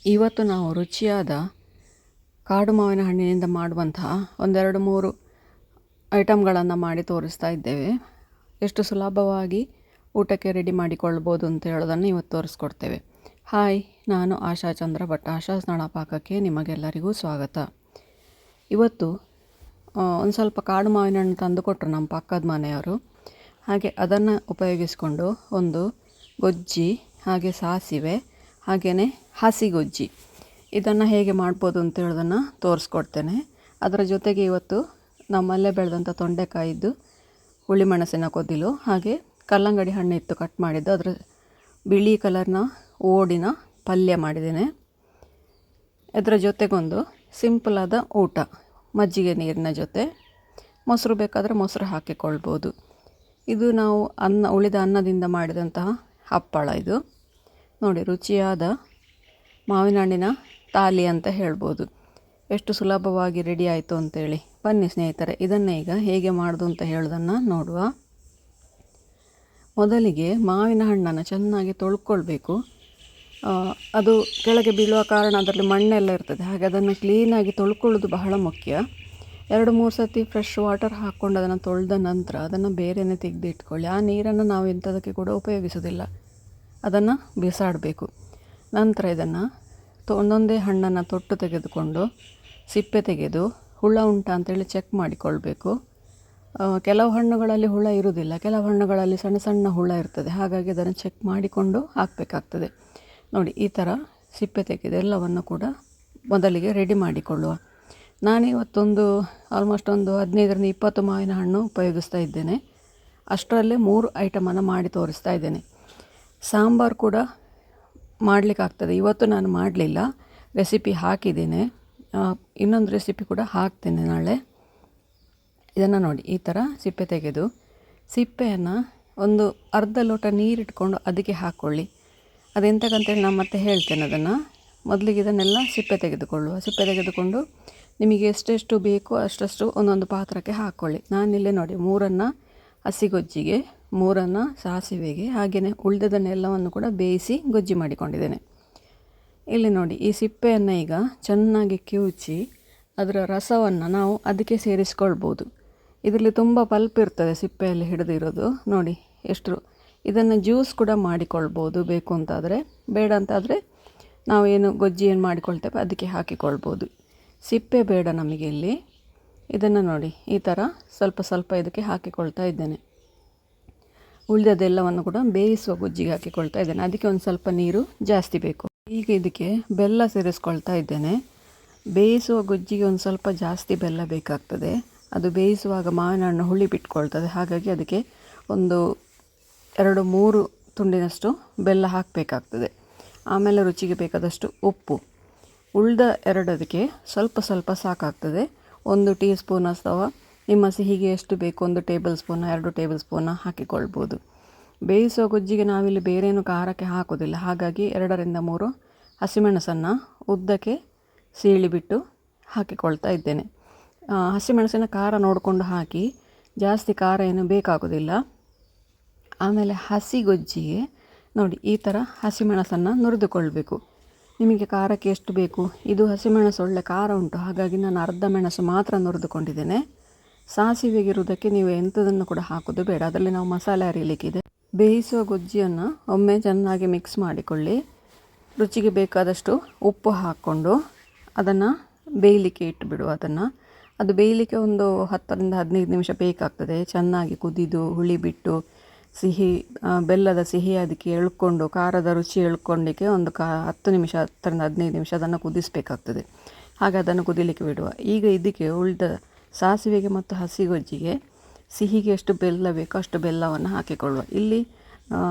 ಇವತ್ತು ನಾವು ರುಚಿಯಾದ ಕಾಡು ಮಾವಿನ ಹಣ್ಣಿನಿಂದ ಮಾಡುವಂತಹ ಒಂದೆರಡು ಮೂರು ಐಟಮ್ಗಳನ್ನು ಮಾಡಿ ತೋರಿಸ್ತಾ ಇದ್ದೇವೆ. ಎಷ್ಟು ಸುಲಭವಾಗಿ ಊಟಕ್ಕೆ ರೆಡಿ ಮಾಡಿಕೊಳ್ಬೋದು ಅಂತ ಹೇಳೋದನ್ನು ಇವತ್ತು ತೋರಿಸ್ಕೊಡ್ತೇವೆ. ಹಾಯ್, ನಾನು ಆಶಾ ಚಂದ್ರ ಭಟ್. ಆಶಾಸ್ ನಳಪಾಕಕ್ಕೆ ನಿಮಗೆಲ್ಲರಿಗೂ ಸ್ವಾಗತ. ಇವತ್ತು ಒಂದು ಸ್ವಲ್ಪ ಕಾಡು ಮಾವಿನ ಹಣ್ಣು ತಂದು ಕೊಟ್ಟರು ನಮ್ಮ ಪಕ್ಕದ ಮನೆಯವರು. ಹಾಗೆ ಅದನ್ನು ಉಪಯೋಗಿಸಿಕೊಂಡು ಒಂದು ಗೊಜ್ಜಿ, ಹಾಗೆ ಸಾಸಿವೆ, ಹಾಗೆಯೇ ಹಸಿಗೊಜ್ಜಿ, ಇದನ್ನು ಹೇಗೆ ಮಾಡ್ಬೋದು ಅಂತ ಹೇಳೋದನ್ನು ತೋರಿಸ್ಕೊಡ್ತೇನೆ. ಅದರ ಜೊತೆಗೆ ಇವತ್ತು ನಮ್ಮಲ್ಲೇ ಬೆಳೆದಂಥ ತೊಂಡೆಕಾಯಿದ್ದು ಹುಳಿಮೆಣಸಿನ ಕೊದ್ದಿಲು, ಹಾಗೆ ಕಲ್ಲಂಗಡಿ ಹಣ್ಣು ಇತ್ತು ಕಟ್ ಮಾಡಿದ್ದು, ಅದರ ಬಿಳಿ ಕಲರ್ನ ಓಡಿನ ಪಲ್ಯ ಮಾಡಿದ್ದೇನೆ. ಇದರ ಜೊತೆಗೊಂದು ಸಿಂಪಲಾದ ಊಟ, ಮಜ್ಜಿಗೆ ನೀರಿನ ಜೊತೆ. ಮೊಸರು ಬೇಕಾದರೆ ಮೊಸರು ಹಾಕಿಕೊಳ್ಬೋದು. ಇದು ನಾವು ಉಳಿದ ಅನ್ನದಿಂದ ಮಾಡಿದಂತಹ ಹಪ್ಪಳ. ಇದು ನೋಡಿ, ರುಚಿಯಾದ ಮಾವಿನ ಹಣ್ಣಿನ ತಾಲಿ ಅಂತ ಹೇಳ್ಬೋದು. ಎಷ್ಟು ಸುಲಭವಾಗಿ ರೆಡಿ ಆಯಿತು ಅಂತೇಳಿ. ಬನ್ನಿ ಸ್ನೇಹಿತರೆ, ಇದನ್ನು ಈಗ ಹೇಗೆ ಮಾಡೋದು ಅಂತ ಹೇಳೋದನ್ನು ನೋಡುವ. ಮೊದಲಿಗೆ ಮಾವಿನ ಹಣ್ಣನ್ನು ಚೆನ್ನಾಗಿ ತೊಳ್ಕೊಳ್ಬೇಕು. ಅದು ಕೆಳಗೆ ಬೀಳುವ ಕಾರಣ ಅದರಲ್ಲಿ ಮಣ್ಣೆಲ್ಲ ಇರ್ತದೆ, ಹಾಗೆ ಅದನ್ನು ಕ್ಲೀನಾಗಿ ತೊಳ್ಕೊಳ್ಳೋದು ಬಹಳ ಮುಖ್ಯ. 2-3 ಸತಿ ಫ್ರೆಶ್ ವಾಟರ್ ಹಾಕ್ಕೊಂಡು ಅದನ್ನು ತೊಳೆದ ನಂತರ ಅದನ್ನು ಬೇರೆಯೇ ತೆಗೆದಿಟ್ಕೊಳ್ಳಿ. ಆ ನೀರನ್ನು ನಾವು ಎಂಥದಕ್ಕೆ ಕೂಡ ಉಪಯೋಗಿಸೋದಿಲ್ಲ, ಅದನ್ನು ಬಿಸಾಡಬೇಕು. ನಂತರ ಇದನ್ನು ಒಂದೊಂದೇ ಹಣ್ಣನ್ನು ತೊಟ್ಟು ತೆಗೆದುಕೊಂಡು ಸಿಪ್ಪೆ ತೆಗೆದು ಹುಳ ಉಂಟಾ ಅಂತೇಳಿ ಚೆಕ್ ಮಾಡಿಕೊಳ್ಬೇಕು. ಕೆಲವು ಹಣ್ಣುಗಳಲ್ಲಿ ಹುಳ ಇರುವುದಿಲ್ಲ, ಕೆಲವು ಹಣ್ಣುಗಳಲ್ಲಿ ಸಣ್ಣ ಸಣ್ಣ ಹುಳ ಇರ್ತದೆ, ಹಾಗಾಗಿ ಅದನ್ನು ಚೆಕ್ ಮಾಡಿಕೊಂಡು ಹಾಕಬೇಕಾಗ್ತದೆ. ನೋಡಿ, ಈ ಥರ ಸಿಪ್ಪೆ ತೆಗೆದು ಎಲ್ಲವನ್ನು ಕೂಡ ಮೊದಲಿಗೆ ರೆಡಿ ಮಾಡಿಕೊಳ್ಳುವ. ನಾನಿವತ್ತೊಂದು ಆಲ್ಮೋಸ್ಟ್ ಒಂದು 15-20 ಮಾವಿನ ಹಣ್ಣು ಉಪಯೋಗಿಸ್ತಾ ಇದ್ದೇನೆ. ಅಷ್ಟರಲ್ಲೇ 3 ಐಟಮನ್ನು ಮಾಡಿ ತೋರಿಸ್ತಾ ಇದ್ದೇನೆ. ಸಾಂಬಾರು ಕೂಡ ಮಾಡಲಿಕ್ಕಾಗ್ತದೆ. ಇವತ್ತು ನಾನು ಮಾಡಲಿಲ್ಲ, ರೆಸಿಪಿ ಹಾಕಿದ್ದೇನೆ. ಇನ್ನೊಂದು ರೆಸಿಪಿ ಕೂಡ ಹಾಕ್ತೇನೆ ನಾಳೆ. ಇದನ್ನು ನೋಡಿ, ಈ ಥರ ಸಿಪ್ಪೆ ತೆಗೆದು ಸಿಪ್ಪೆಯನ್ನು ಒಂದು ಅರ್ಧ ಲೋಟ ನೀರಿಟ್ಕೊಂಡು ಅದಕ್ಕೆ ಹಾಕ್ಕೊಳ್ಳಿ. ಅದೆಂತಕ್ಕಂತೇಳಿ ನಾನು ಮತ್ತೆ ಹೇಳ್ತೇನೆ. ಅದನ್ನು ಮೊದಲಿಗೆ ಇದನ್ನೆಲ್ಲ ಸಿಪ್ಪೆ ತೆಗೆದುಕೊಂಡು ನಿಮಗೆ ಎಷ್ಟೆಷ್ಟು ಬೇಕೋ ಅಷ್ಟಷ್ಟು ಒಂದೊಂದು ಪಾತ್ರಕ್ಕೆ ಹಾಕ್ಕೊಳ್ಳಿ. ನಾನಿಲ್ಲೇ ನೋಡಿ 3 ಹಸಿಗೊಜ್ಜಿಗೆ, 3 ಸಾಸಿವೆಗೆ, ಹಾಗೆಯೇ ಉಳಿದದನ್ನೆಲ್ಲವನ್ನು ಕೂಡ ಬೇಯಿಸಿ ಗೊಜ್ಜಿ ಮಾಡಿಕೊಂಡಿದ್ದೇನೆ. ಇಲ್ಲಿ ನೋಡಿ, ಈ ಸಿಪ್ಪೆಯನ್ನು ಈಗ ಚೆನ್ನಾಗಿ ಕಿವುಚಿ ಅದರ ರಸವನ್ನು ನಾವು ಅದಕ್ಕೆ ಸೇರಿಸ್ಕೊಳ್ಬೋದು. ಇದರಲ್ಲಿ ತುಂಬ ಪಲ್ಪ್ ಇರ್ತದೆ ಸಿಪ್ಪೆಯಲ್ಲಿ ಹಿಡಿದಿರೋದು. ನೋಡಿ ಎಷ್ಟು. ಇದನ್ನು ಜ್ಯೂಸ್ ಕೂಡ ಮಾಡಿಕೊಳ್ಬೋದು ಬೇಕು ಅಂತಾದರೆ. ಬೇಡ ಅಂತಾದರೆ ನಾವೇನು ಗೊಜ್ಜಿ ಏನು ಮಾಡಿಕೊಳ್ತೇವೆ ಅದಕ್ಕೆ ಹಾಕಿಕೊಳ್ಬೋದು. ಸಿಪ್ಪೆ ಬೇಡ ನಮಗೆ ಇಲ್ಲಿ. ಇದನ್ನು ನೋಡಿ, ಈ ಥರ ಸ್ವಲ್ಪ ಸ್ವಲ್ಪ ಇದಕ್ಕೆ ಹಾಕಿಕೊಳ್ತಾ ಇದ್ದೇನೆ. ಉಳಿದದೆಲ್ಲವನ್ನು ಕೂಡ ಬೇಯಿಸುವ ಗೊಜ್ಜಿಗೆ ಹಾಕಿಕೊಳ್ತಾ ಇದ್ದೇನೆ. ಅದಕ್ಕೆ ಒಂದು ಸ್ವಲ್ಪ ನೀರು ಜಾಸ್ತಿ ಬೇಕು. ಈಗ ಇದಕ್ಕೆ ಬೆಲ್ಲ ಸೇರಿಸ್ಕೊಳ್ತಾ ಇದ್ದೇನೆ. ಬೇಯಿಸುವ ಗೊಜ್ಜಿಗೆ ಒಂದು ಸ್ವಲ್ಪ ಜಾಸ್ತಿ ಬೆಲ್ಲ ಬೇಕಾಗ್ತದೆ. ಅದು ಬೇಯಿಸುವಾಗ ಮಾವಿನ ಹಣ್ಣು ಹುಳಿ ಬಿಟ್ಕೊಳ್ತದೆ, ಹಾಗಾಗಿ ಅದಕ್ಕೆ ಒಂದು 2-3 ತುಂಡಿನಷ್ಟು ಬೆಲ್ಲ ಹಾಕಬೇಕಾಗ್ತದೆ. ಆಮೇಲೆ ರುಚಿಗೆ ಬೇಕಾದಷ್ಟು ಉಪ್ಪು. ಉಳಿದ 2 ಅದಕ್ಕೆ ಸ್ವಲ್ಪ ಸ್ವಲ್ಪ ಸಾಕಾಗ್ತದೆ. 1 ಟೀ ಸ್ಪೂನ್ ಅಥವಾ ನಿಮ್ಮ ಸಿಹಿಗೆ ಎಷ್ಟು ಬೇಕು 1 ಟೇಬಲ್ ಸ್ಪೂನ್ 2 ಟೇಬಲ್ ಸ್ಪೂನ್ ಹಾಕಿಕೊಳ್ಬೋದು. ಬೇಯಿಸುವ ಗೊಜ್ಜಿಗೆ ನಾವಿಲ್ಲಿ ಬೇರೇನು ಖಾರಕ್ಕೆ ಹಾಕೋದಿಲ್ಲ, ಹಾಗಾಗಿ 2-3 ಹಸಿಮೆಣಸನ್ನು ಉದ್ದಕ್ಕೆ ಸೀಳಿಬಿಟ್ಟು ಹಾಕಿಕೊಳ್ತಾ ಇದ್ದೇನೆ. ಹಸಿಮೆಣಸಿನ ಖಾರ ನೋಡಿಕೊಂಡು ಹಾಕಿ, ಜಾಸ್ತಿ ಖಾರ ಏನು ಬೇಕಾಗೋದಿಲ್ಲ. ಆಮೇಲೆ ಹಸಿ ಗೊಜ್ಜಿಗೆ ನೋಡಿ, ಈ ಥರ ಹಸಿಮೆಣಸನ್ನು ನುರಿದುಕೊಳ್ಬೇಕು. ನಿಮಗೆ ಖಾರಕ್ಕೆ ಎಷ್ಟು ಬೇಕು. ಇದು ಹಸಿಮೆಣಸು ಒಳ್ಳೆ ಖಾರ ಉಂಟು, ಹಾಗಾಗಿ ನಾನು ಅರ್ಧ ಮೆಣಸು ಮಾತ್ರ ನುರಿದುಕೊಂಡಿದ್ದೇನೆ. ಸಾಸಿವೆಗಿರುವುದಕ್ಕೆ ನೀವು ಎಂಥದನ್ನು ಕೂಡ ಹಾಕೋದು ಬೇಡ, ಅದರಲ್ಲಿ ನಾವು ಮಸಾಲೆ ಅರಿಲಿಕ್ಕಿದೆ. ಬೇಯಿಸುವ ಗೊಜ್ಜಿಯನ್ನು ಒಮ್ಮೆ ಚೆನ್ನಾಗಿ ಮಿಕ್ಸ್ ಮಾಡಿಕೊಳ್ಳಿ. ರುಚಿಗೆ ಬೇಕಾದಷ್ಟು ಉಪ್ಪು ಹಾಕ್ಕೊಂಡು ಅದನ್ನು ಬೇಯಲಿಕ್ಕೆ ಇಟ್ಟುಬಿಡು. ಅದು ಬೇಯಲಿಕ್ಕೆ ಒಂದು 10-15 ನಿಮಿಷ ಬೇಕಾಗ್ತದೆ. ಚೆನ್ನಾಗಿ ಕುದಿದು ಹುಳಿ ಬಿಟ್ಟು ಬೆಲ್ಲದ ಸಿಹಿ ಅದಕ್ಕೆ ಎಳ್ಕೊಂಡು, ಖಾರದ ರುಚಿ ಎಳ್ಕೊಳ್ಳಿಕ್ಕೆ ಒಂದು 10-15 ನಿಮಿಷ ಅದನ್ನು ಕುದಿಸಬೇಕಾಗ್ತದೆ. ಹಾಗೆ ಅದನ್ನು ಕುದಿಲಿಕ್ಕೆ ಬಿಡುವ. ಈಗ ಇದಕ್ಕೆ ಉಳಿದ ಸಾಸಿವೆಗೆ ಮತ್ತು ಹಸಿಗೊಜ್ಜಿಗೆ ಸಿಹಿಗೆ ಎಷ್ಟು ಬೆಲ್ಲ ಬೇಕೋ ಅಷ್ಟು ಬೆಲ್ಲವನ್ನು ಹಾಕಿಕೊಳ್ಳುವ. ಇಲ್ಲಿ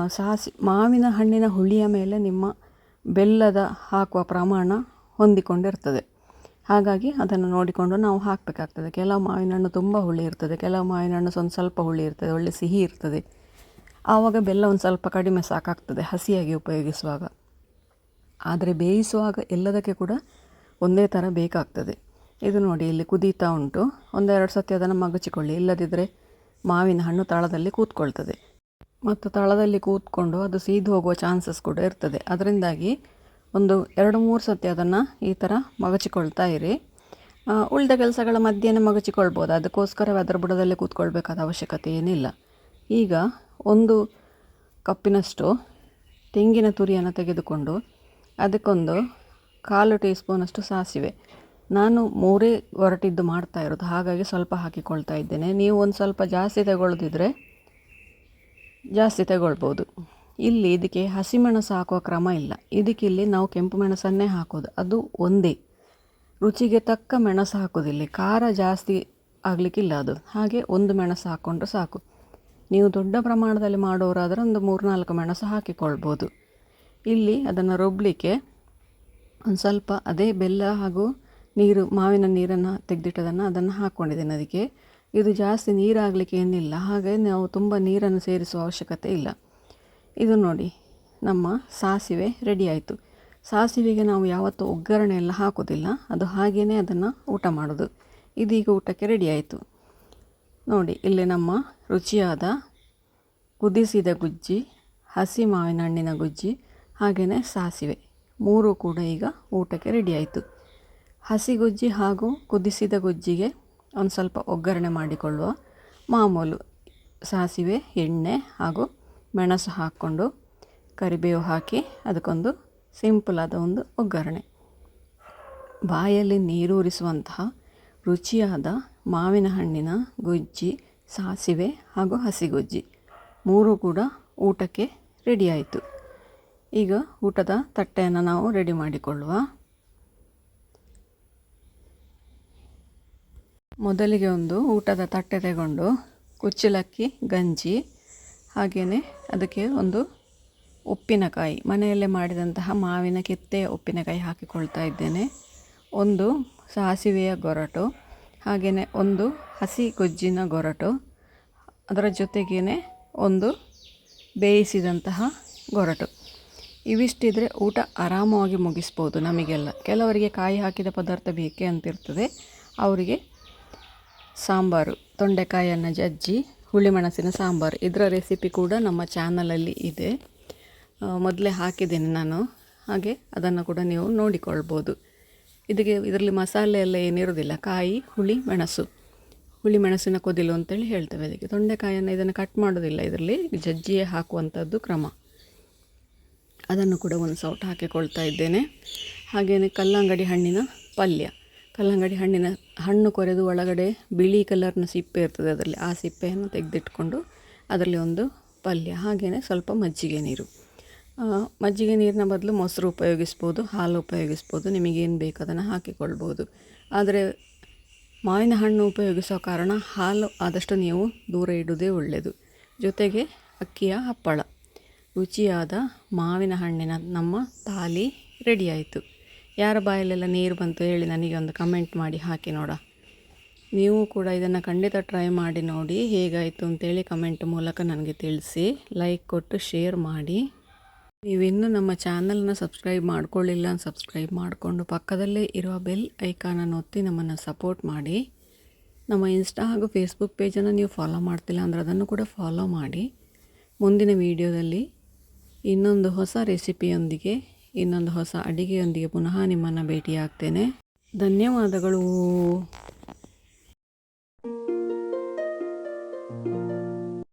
ಮಾವಿನ ಹಣ್ಣಿನ ಹುಳಿಯ ಮೇಲೆ ನಿಮ್ಮ ಬೆಲ್ಲದ ಹಾಕುವ ಪ್ರಮಾಣ ಹೊಂದಿಕೊಂಡಿರ್ತದೆ, ಹಾಗಾಗಿ ಅದನ್ನು ನೋಡಿಕೊಂಡು ನಾವು ಹಾಕಬೇಕಾಗ್ತದೆ. ಕೆಲವು ಮಾವಿನ ಹಣ್ಣು ತುಂಬ ಹುಳಿ ಇರ್ತದೆ, ಕೆಲವು ಮಾವಿನ ಹಣ್ಣು ಸ್ವಲ್ಪ ಹುಳಿ ಇರ್ತದೆ, ಒಳ್ಳೆ ಸಿಹಿ ಇರ್ತದೆ. ಆವಾಗ ಬೆಲ್ಲ ಒಂದು ಸ್ವಲ್ಪ ಕಡಿಮೆ ಸಾಕಾಗ್ತದೆ ಹಸಿಯಾಗಿ ಉಪಯೋಗಿಸುವಾಗ. ಆದರೆ ಬೇಯಿಸುವಾಗ ಎಲ್ಲದಕ್ಕೆ ಕೂಡ ಒಂದೇ ಥರ ಬೇಕಾಗ್ತದೆ. ಇದು ನೋಡಿ, ಇಲ್ಲಿ ಕುದೀತಾ ಉಂಟು. 1-2 ಸತಿ ಅದನ್ನು ಮಗಚಿಕೊಳ್ಳಿ, ಇಲ್ಲದಿದ್ದರೆ ಮಾವಿನ ಹಣ್ಣು ತಳದಲ್ಲಿ ಕೂತ್ಕೊಳ್ತದೆ. ಮತ್ತು ತಳದಲ್ಲಿ ಕೂತ್ಕೊಂಡು ಅದು ಸೀದು ಹೋಗುವ ಚಾನ್ಸಸ್ ಕೂಡ ಇರ್ತದೆ. ಅದರಿಂದಾಗಿ ಒಂದು 2-3 ಸತಿ ಅದನ್ನು ಈ ಥರ ಮಗಚಿಕೊಳ್ತಾ ಇರಿ. ಉಳಿದ ಕೆಲಸಗಳ ಮಧ್ಯೆನೇ ಮಗಚಿಕೊಳ್ಬೋದು, ಅದಕ್ಕೋಸ್ಕರ ಅದರ ಬುಡದಲ್ಲೇ ಕೂತ್ಕೊಳ್ಬೇಕಾದ ಅವಶ್ಯಕತೆ ಏನಿಲ್ಲ. ಈಗ 1 ಕಪ್ಪಿನಷ್ಟು ತೆಂಗಿನ ತುರಿಯನ್ನು ತೆಗೆದುಕೊಂಡು ಅದಕ್ಕೊಂದು 1/4 ಟೀ ಸ್ಪೂನಷ್ಟು ಸಾಸಿವೆ, ನಾನು 3 ಒರಟಿದ್ದು ಮಾಡ್ತಾ ಇರೋದು ಹಾಗಾಗಿ ಸ್ವಲ್ಪ ಹಾಕಿಕೊಳ್ತಾ ಇದ್ದೇನೆ. ನೀವು ಒಂದು ಸ್ವಲ್ಪ ಜಾಸ್ತಿ ತಗೊಳ್ಳೋದಿದ್ರೆ ಜಾಸ್ತಿ ತಗೊಳ್ಬೋದು. ಇಲ್ಲಿ ಇದಕ್ಕೆ ಹಸಿಮೆಣಸು ಹಾಕುವ ಕ್ರಮ ಇಲ್ಲ, ಇದಕ್ಕಿಲ್ಲಿ ನಾವು ಕೆಂಪು ಮೆಣಸನ್ನೇ ಹಾಕೋದು, ಅದು ಒಂದೇ. ರುಚಿಗೆ ತಕ್ಕ ಮೆಣಸು ಹಾಕೋದಿಲ್ಲ, ಖಾರ ಜಾಸ್ತಿ ಆಗಲಿಕ್ಕಿಲ್ಲ ಅದು, ಹಾಗೆ 1 ಮೆಣಸು ಹಾಕ್ಕೊಂಡ್ರೆ ಸಾಕು. ನೀವು ದೊಡ್ಡ ಪ್ರಮಾಣದಲ್ಲಿ ಮಾಡೋರಾದರೆ ಒಂದು 3-4 ಮೆಣಸು ಹಾಕಿಕೊಳ್ಬೋದು. ಇಲ್ಲಿ ಅದನ್ನು ರುಬ್ಬಲಿಕ್ಕೆ ಒಂದು ಸ್ವಲ್ಪ ಅದೇ ಬೆಲ್ಲ ಹಾಗೂ ನೀರು, ಮಾವಿನ ನೀರನ್ನು ತೆಗೆದಿಟ್ಟದನ್ನು ಅದನ್ನು ಹಾಕ್ಕೊಂಡಿದ್ದೇನೆ ಅದಕ್ಕೆ. ಇದು ಜಾಸ್ತಿ ನೀರಾಗಲಿಕ್ಕೆ ಏನಿಲ್ಲ, ಹಾಗೆ ನಾವು ತುಂಬ ನೀರನ್ನು ಸೇರಿಸುವ ಅವಶ್ಯಕತೆ ಇಲ್ಲ. ಇದು ನೋಡಿ, ನಮ್ಮ ಸಾಸಿವೆ ರೆಡಿ ಆಯಿತು. ಸಾಸಿವೆಗೆ ನಾವು ಯಾವತ್ತೂ ಒಗ್ಗರಣೆ ಎಲ್ಲ ಹಾಕೋದಿಲ್ಲ, ಅದು ಹಾಗೆಯೇ ಅದನ್ನು ಊಟ ಮಾಡೋದು. ಇದೀಗ ಊಟಕ್ಕೆ ರೆಡಿ ಆಯಿತು ನೋಡಿ. ಇಲ್ಲಿ ನಮ್ಮ ರುಚಿಯಾದ ಕುದಿಸಿದ ಗುಜ್ಜಿ, ಹಸಿ ಮಾವಿನ ಹಣ್ಣಿನ ಗುಜ್ಜಿ, ಹಾಗೆಯೇ ಸಾಸಿವೆ 3 ಕೂಡ ಈಗ ಊಟಕ್ಕೆ ರೆಡಿ ಆಯಿತು. ಹಸಿ ಗುಜ್ಜಿ ಹಾಗೂ ಕುದಿಸಿದ ಗುಜ್ಜಿಗೆ ಒಂದು ಸ್ವಲ್ಪ ಒಗ್ಗರಣೆ ಮಾಡಿಕೊಳ್ಳುವ. ಮಾಮೂಲು ಸಾಸಿವೆ, ಎಣ್ಣೆ ಹಾಗೂ ಮೆಣಸು ಹಾಕ್ಕೊಂಡು ಕರಿಬೇವು ಹಾಕಿ ಅದಕ್ಕೊಂದು ಸಿಂಪಲಾದ ಒಂದು ಒಗ್ಗರಣೆ. ಬಾಯಲ್ಲಿ ನೀರೂರಿಸುವಂತಹ ರುಚಿಯಾದ ಮಾವಿನ ಹಣ್ಣಿನ ಗುಜ್ಜಿ, ಸಾಸಿವೆ ಹಾಗೂ ಹಸಿಗುಜ್ಜಿ 3 ಕೂಡ ಊಟಕ್ಕೆ ರೆಡಿ ಆಯಿತು. ಈಗ ಊಟದ ತಟ್ಟೆಯನ್ನು ನಾವು ರೆಡಿ ಮಾಡಿಕೊಳ್ಳುವ. ಮೊದಲಿಗೆ ಒಂದು ಊಟದ ತಟ್ಟೆ ತಗೊಂಡು ಕುಚ್ಚಲಕ್ಕಿ ಗಂಜಿ, ಹಾಗೆಯೇ ಅದಕ್ಕೆ ಒಂದು ಉಪ್ಪಿನಕಾಯಿ, ಮನೆಯಲ್ಲೇ ಮಾಡಿದಂತಹ ಮಾವಿನ ಕಿತ್ತೆಯ ಉಪ್ಪಿನಕಾಯಿ ಹಾಕಿಕೊಳ್ತಾ ಇದ್ದೇನೆ. ಒಂದು ಸಾಸಿವೆಯ ಗೊರಟು, ಹಾಗೆಯೇ ಒಂದು ಹಸಿ ಗೊಜ್ಜಿನ ಗೊರಟು, ಅದರ ಜೊತೆಗೇ ಒಂದು ಬೇಯಿಸಿದಂತಹ ಗೊರಟು. ಇವಿಷ್ಟಿದ್ರೆ ಊಟ ಆರಾಮವಾಗಿ ಮುಗಿಸ್ಬೋದು ನಮಗೆಲ್ಲ. ಕೆಲವರಿಗೆ ಕಾಯಿ ಹಾಕಿದ ಪದಾರ್ಥ ಬೇಕೇ ಅಂತಿರ್ತದೆ, ಅವರಿಗೆ ಸಾಂಬಾರು, ತೊಂಡೆಕಾಯನ್ನು ಜಜ್ಜಿ ಹುಳಿಮೆಣಸಿನ ಸಾಂಬಾರು, ಇದರ ರೆಸಿಪಿ ಕೂಡ ನಮ್ಮ ಚಾನಲಲ್ಲಿ ಇದೆ, ಮೊದಲೇ ಹಾಕಿದ್ದೇನೆ ನಾನು, ಹಾಗೆ ಅದನ್ನು ಕೂಡ ನೀವು ನೋಡಿಕೊಳ್ಬೋದು. ಇದರಲ್ಲಿ ಮಸಾಲೆ ಎಲ್ಲ ಏನಿರೋದಿಲ್ಲ, ಕಾಯಿ, ಹುಳಿ ಮೆಣಸಿನ ಕೊದಿಲು ಅಂತೇಳಿ ಹೇಳ್ತೇವೆ ಅದಕ್ಕೆ. ತೊಂಡೆಕಾಯನ್ನು ಇದನ್ನು ಕಟ್ ಮಾಡೋದಿಲ್ಲ, ಇದರಲ್ಲಿ ಜಜ್ಜಿಯೇ ಹಾಕುವಂಥದ್ದು ಕ್ರಮ. ಅದನ್ನು ಕೂಡ ಒಂದು ಸೌಟ್ ಹಾಕಿಕೊಳ್ತಾ ಇದ್ದೇನೆ. ಹಾಗೆಯೇ ಕಲ್ಲಂಗಡಿ ಹಣ್ಣಿನ ಪಲ್ಯ, ಕಲ್ಲಂಗಡಿ ಹಣ್ಣು ಕೊರೆದು ಒಳಗಡೆ ಬಿಳಿ ಕಲರ್ನ ಸಿಪ್ಪೆ ಇರ್ತದೆ ಅದರಲ್ಲಿ, ಆ ಸಿಪ್ಪೆಯನ್ನು ತೆಗೆದಿಟ್ಕೊಂಡು ಅದರಲ್ಲಿ ಒಂದು ಪಲ್ಯ. ಹಾಗೆಯೇ ಸ್ವಲ್ಪ ಮಜ್ಜಿಗೆ ನೀರಿನ ಬದಲು ಮೊಸರು ಉಪಯೋಗಿಸ್ಬೋದು, ಹಾಲು ಉಪಯೋಗಿಸ್ಬೋದು, ನಿಮಗೇನು ಬೇಕು ಅದನ್ನು ಹಾಕಿಕೊಳ್ಬೋದು. ಆದರೆ ಮಾವಿನ ಹಣ್ಣು ಉಪಯೋಗಿಸೋ ಕಾರಣ ಹಾಲು ಆದಷ್ಟು ನೀವು ದೂರ ಇಡೋದೇ ಒಳ್ಳೆಯದು. ಜೊತೆಗೆ ಅಕ್ಕಿಯ ಹಪ್ಪಳ, ರುಚಿಯಾದ ಮಾವಿನ ಹಣ್ಣಿನ ನಮ್ಮ ತಾಲಿ ರೆಡಿ ಆಯಿತು. ಯಾರ ಬಾಯಲ್ಲೆಲ್ಲ ನೀರು ಬಂತು ಹೇಳಿ ನನಗೆ ಒಂದು ಕಮೆಂಟ್ ಮಾಡಿ ಹಾಕಿ ನೋಡ. ನೀವು ಕೂಡ ಇದನ್ನು ಖಂಡಿತ ಟ್ರೈ ಮಾಡಿ ನೋಡಿ, ಹೇಗಾಯಿತು ಅಂತೇಳಿ ಕಮೆಂಟ್ ಮೂಲಕ ನನಗೆ ತಿಳಿಸಿ. ಲೈಕ್ ಕೊಟ್ಟು ಶೇರ್ ಮಾಡಿ. ನೀವಿನ್ನೂ ನಮ್ಮ ಚಾನಲ್ನ ಸಬ್ಸ್ಕ್ರೈಬ್ ಮಾಡ್ಕೊಳ್ಳಿಲ್ಲ, ಸಬ್ಸ್ಕ್ರೈಬ್ ಮಾಡಿಕೊಂಡು ಪಕ್ಕದಲ್ಲೇ ಇರುವ ಬೆಲ್ ಐಕಾನನ್ನು ಒತ್ತಿ ನಮ್ಮನ್ನು ಸಪೋರ್ಟ್ ಮಾಡಿ. ನಮ್ಮ ಇನ್ಸ್ಟಾ ಹಾಗೂ ಫೇಸ್ಬುಕ್ ಪೇಜನ್ನು ನೀವು ಫಾಲೋ ಮಾಡ್ತಿಲ್ಲ ಅಂದರೆ ಅದನ್ನು ಕೂಡ ಫಾಲೋ ಮಾಡಿ. ಮುಂದಿನ ವಿಡಿಯೋದಲ್ಲಿ ಇನ್ನೊಂದು ಹೊಸ ರೆಸಿಪಿಯೊಂದಿಗೆ, ಇನ್ನೊಂದು ಹೊಸ ಅಡಿಗೆಯೊಂದಿಗೆ ಪುನಃ ನಿಮ್ಮನ್ನು ಭೇಟಿಯಾಗ್ತೇನೆ. ಧನ್ಯವಾದಗಳು.